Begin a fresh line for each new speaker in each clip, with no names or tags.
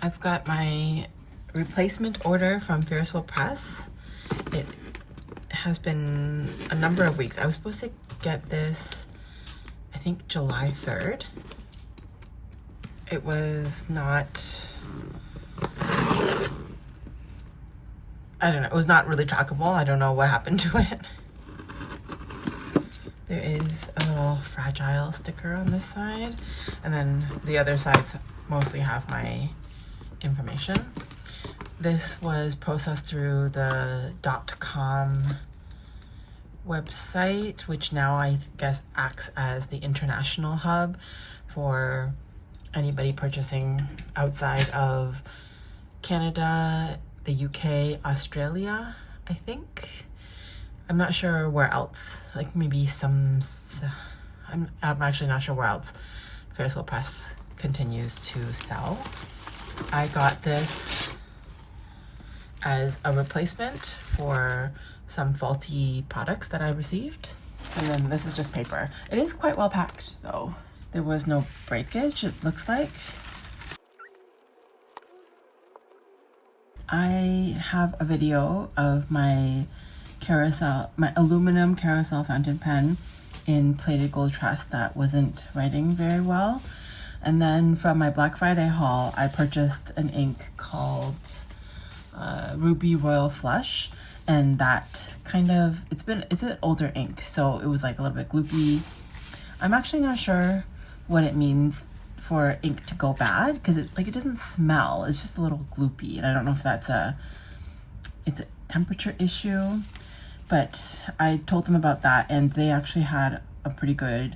I've got my replacement order from Ferris Press. It has been a number of weeks. I was supposed to get this, I think, July 3rd. It was not, I don't know, it was not really trackable. I don't know what happened to it. There is a little fragile sticker on this side, and then the other sides mostly have my information. This was processed through the .com website, which now I guess acts as the international hub for anybody purchasing outside of Canada, the UK, Australia, I think. I'm not sure where else, like maybe I'm actually not sure where else Ferris Press continues to sell. I got this as a replacement for some faulty products that I received. And then this is just paper. It is quite well packed though. There was no breakage, it looks like. I have a video of my aluminum carousel fountain pen in plated gold truss that wasn't writing very well. And then from my Black Friday haul, I purchased an ink called Ruby Royal Flush, and that kind of, it's an older ink, so it was like a little bit gloopy. I'm actually not sure what it means for ink to go bad, because it doesn't smell, it's just a little gloopy, and I don't know if it's a temperature issue. But I told them about that, and they actually had a pretty good,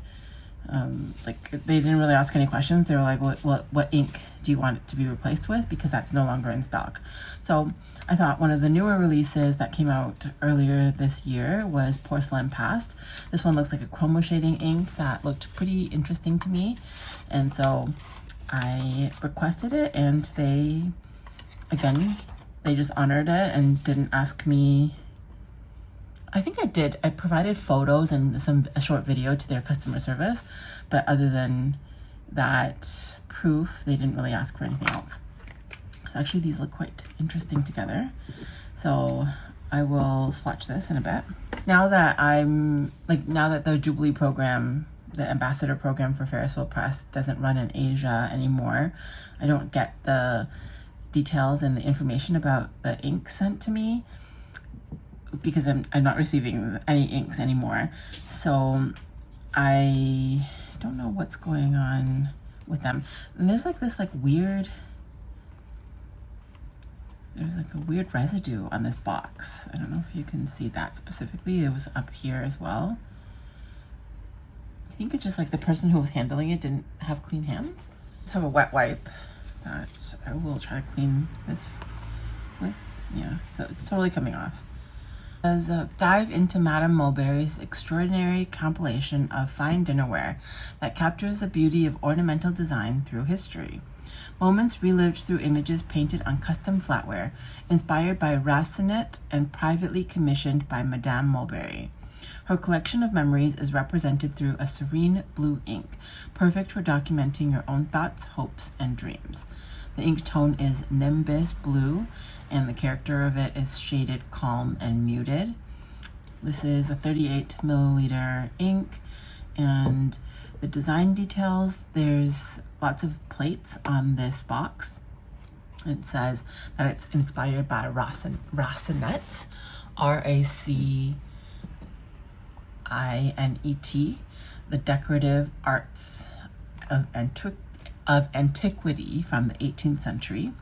they didn't really ask any questions. They were like, what ink do you want it to be replaced with? Because that's no longer in stock. So I thought one of the newer releases that came out earlier this year was Porcelain Past. This one looks like a chromo shading ink that looked pretty interesting to me. And so I requested it, and they just honored it and didn't ask me. I think I did. I provided photos and a short video to their customer service, but other than that proof, they didn't really ask for anything else. So actually, these look quite interesting together. So I will swatch this in a bit. Now that the Jubilee program, the ambassador program for Ferris Press doesn't run in Asia anymore, I don't get the details and the information about the ink sent to me, because I'm not receiving any inks anymore. So I don't know what's going on with them. And there's this weird residue on this box. I don't know if you can see that specifically. It was up here as well. I think it's just the person who was handling it didn't have clean hands. Let's have a wet wipe that I will try to clean this with. Yeah, so it's totally coming off. As a dive into Madame Mulberry's extraordinary compilation of fine dinnerware that captures the beauty of ornamental design through history. Moments relived through images painted on custom flatware, inspired by Racinet and privately commissioned by Madame Mulberry. Her collection of memories is represented through a serene blue ink, perfect for documenting your own thoughts, hopes, and dreams. The ink tone is Nimbus Blue, and the character of it is shaded calm and muted. This is a 38 milliliter ink, and the design details, there's lots of plates on this box. It says that it's inspired by Racinet, RACINET, the decorative arts of antiquity from the 18th century.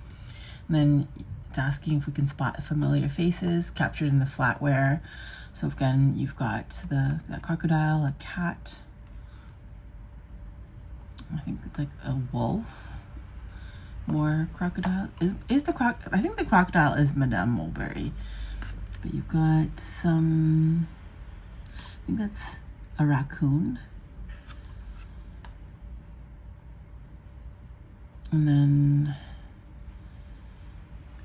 And then it's asking if we can spot familiar faces captured in the flatware. So again, you've got that crocodile, a cat. I think it's a wolf. More crocodile. I think the crocodile is Madame Mulberry. But you've got I think that's a raccoon. And then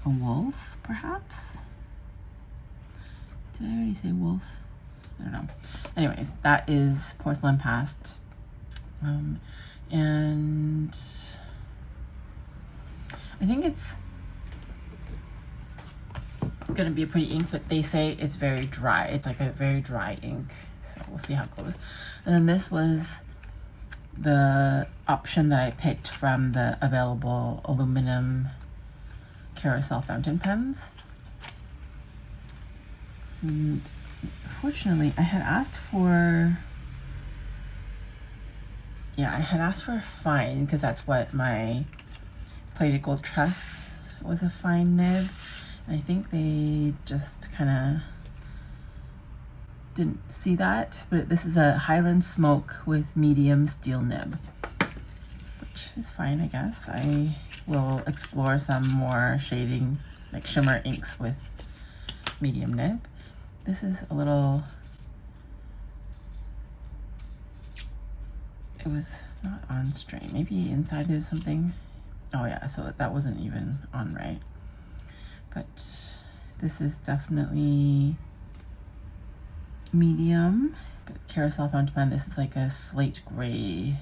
a wolf, perhaps? Did I already say wolf? I don't know. Anyways, that is Porcelain Past. And I think it's gonna be a pretty ink, but they say it's very dry. It's like a very dry ink, so we'll see how it goes. And then this was the option that I picked from the available aluminum carousel fountain pens. And fortunately, I had asked for a fine, because that's what my plated gold tress was, a fine nib. And I think they just kind of didn't see that, but this is a Highland Smoke with medium steel nib, which is fine, I guess. I will explore some more shading, like shimmer inks with medium nib. This is a little, it was not on strain. Maybe inside there's something. Oh yeah, so that wasn't even on right. But this is definitely medium. But carousel fountain pen, this is like a slate gray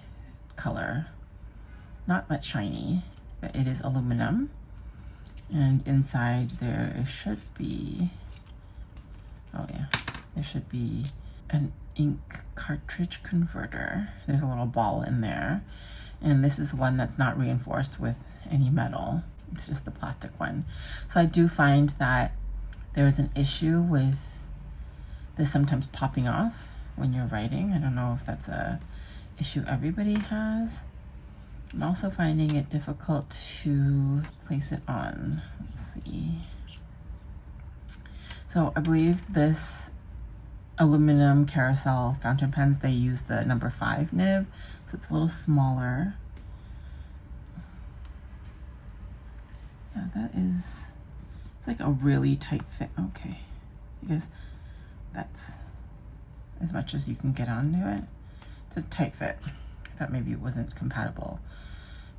color. Not that shiny, but it is aluminum. And inside there should be, oh yeah, there should be an ink cartridge converter. There's a little ball in there. And this is one that's not reinforced with any metal. It's just the plastic one. So I do find that there is an issue with this sometimes popping off when you're writing. I don't know if that's a issue everybody has. I'm also finding it difficult to place it on. Let's see. So I believe this aluminum carousel fountain pens, they use the number 5 nib, so it's a little smaller. Yeah, that is, it's like a really tight fit. Okay, because that's as much as you can get onto it. It's a tight fit. I thought maybe it wasn't compatible,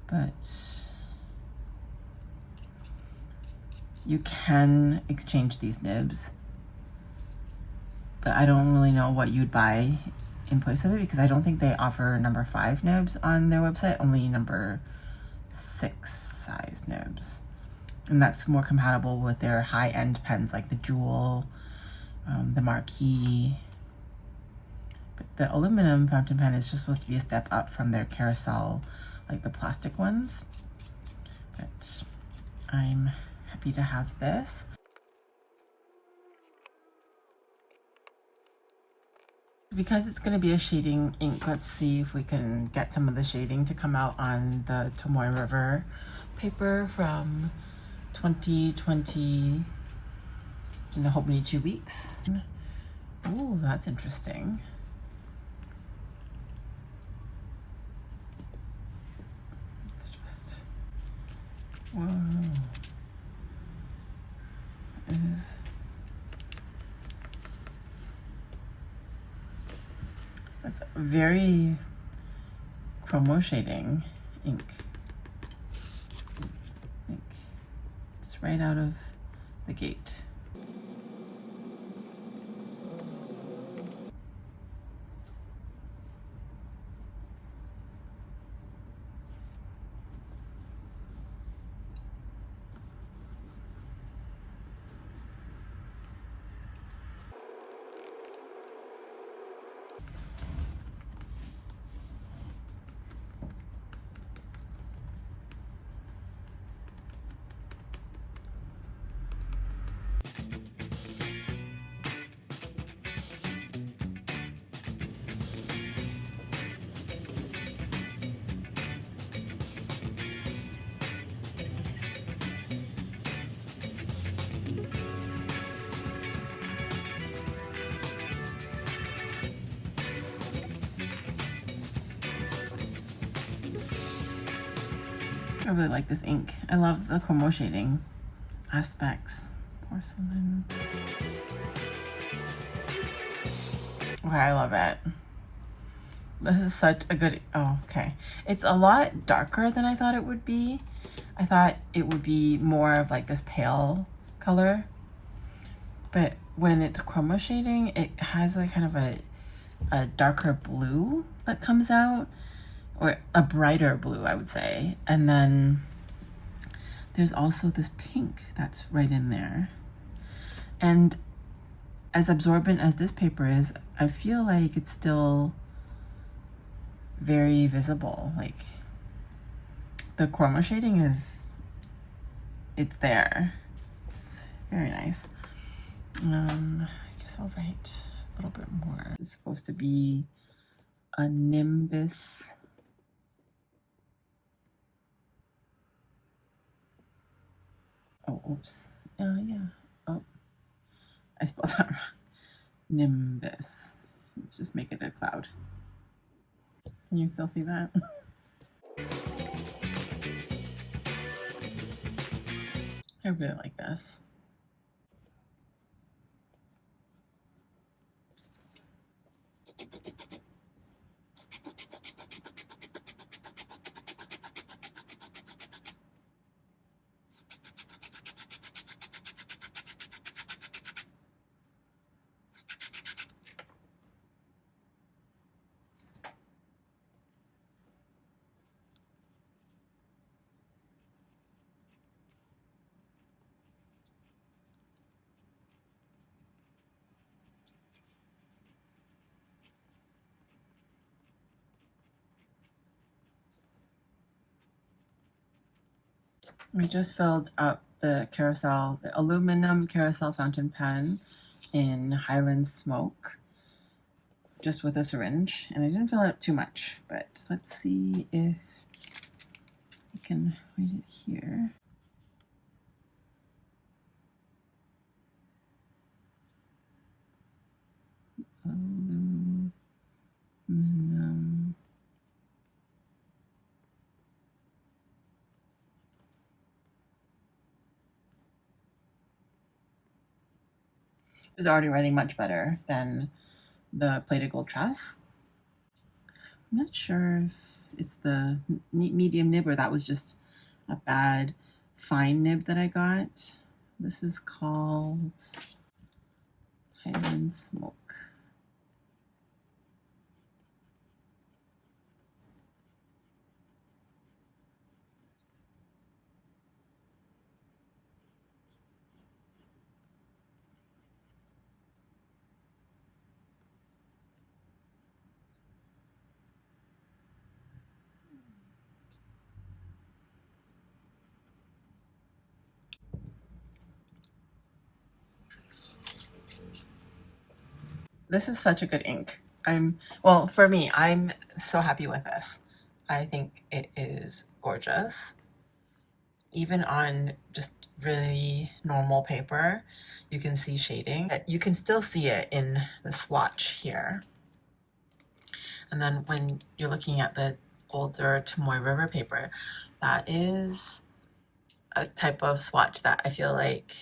but you can exchange these nibs, but I don't really know what you'd buy in place of it, because I don't think they offer number 5 nibs on their website, only number 6 size nibs. And that's more compatible with their high-end pens like the Jewel, the Marquis. But the aluminum fountain pen is just supposed to be a step up from their carousel, like the plastic ones. But I'm happy to have this. Because it's going to be a shading ink, let's see if we can get some of the shading to come out on the Tomoe River paper from 2020 in the Hobonichi weeks. Ooh, that's interesting. It's just, whoa. It is. That's very chromo shading ink. Just right out of the gate. I really like this ink. I love the chromo shading aspects. Porcelain. Okay, I love it. This is such a good, oh, okay. It's a lot darker than I thought it would be. I thought it would be more of like this pale color. But when it's chromo shading, it has like kind of a darker blue that comes out. Or a brighter blue, I would say. And then there's also this pink that's right in there. And as absorbent as this paper is, I feel like it's still very visible. Like the chroma shading it's there. It's very nice. I guess I'll write a little bit more. This is supposed to be a nimbus. Oh, oops. Yeah. Oh, I spelled that wrong. Nimbus. Let's just make it a cloud. Can you still see that? I really like this. I just filled up the aluminum carousel fountain pen in Highland Smoke, just with a syringe, and I didn't fill it up too much, but let's see if I can read it here. Aluminum. Is already writing much better than the plated gold truss. I'm not sure if it's the medium nib or that was just a bad fine nib that I got. This is called Highland Smoke. This is such a good ink. Well, for me, I'm so happy with this. I think it is gorgeous. Even on just really normal paper, you can see shading. You can still see it in the swatch here. And then when you're looking at the older Tomoe River paper, that is a type of swatch that I feel like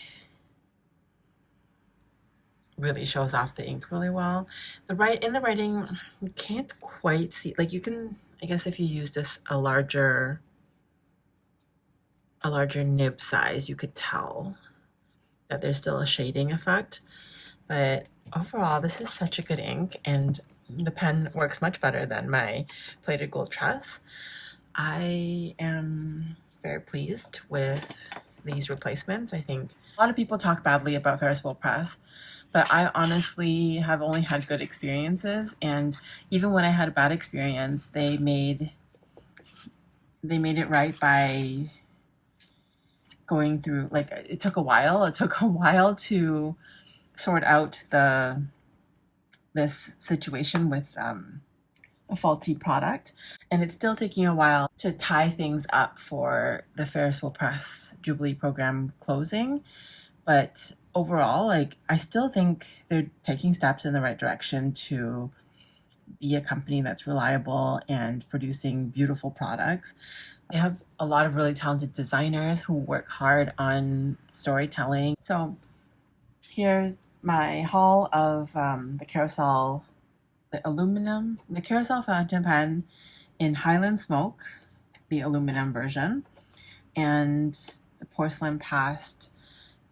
really shows off the ink really well. In the writing, you can't quite see, like you can, I guess if you use this a larger nib size, you could tell that there's still a shading effect. But overall, this is such a good ink, and the pen works much better than my plated gold truss. I am very pleased with these replacements. I think a lot of people talk badly about Ferris Wheel Press, but I honestly have only had good experiences, and even when I had a bad experience, they made it right by going through, like, it took a while to sort out this situation with a faulty product, and it's still taking a while to tie things up for the Ferris Wheel Press Jubilee program closing. But overall, like, I still think they're taking steps in the right direction to be a company that's reliable and producing beautiful products. They have a lot of really talented designers who work hard on storytelling. So here's my haul of the carousel fountain pen in Highland Smoke, the aluminum version, and the porcelain past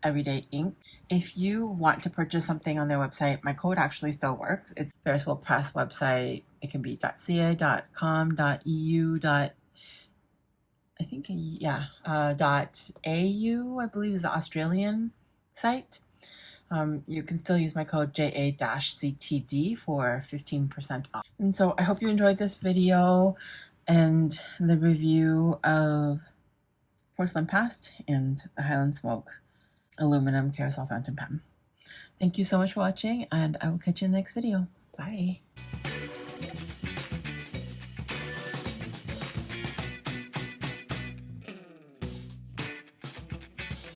everyday ink. If you want to purchase something on their website, my code actually still works. It's Ferris Wheel Press website. It can be .ca, .com, .eu, I think, yeah, .au, I believe is the Australian site. You can still use my code JA-CTD for 15% off. And so I hope you enjoyed this video and the review of Porcelain Past and the Highland Smoke aluminum carousel fountain pen. Thank you so much for watching, and I will catch you in the next video. Bye.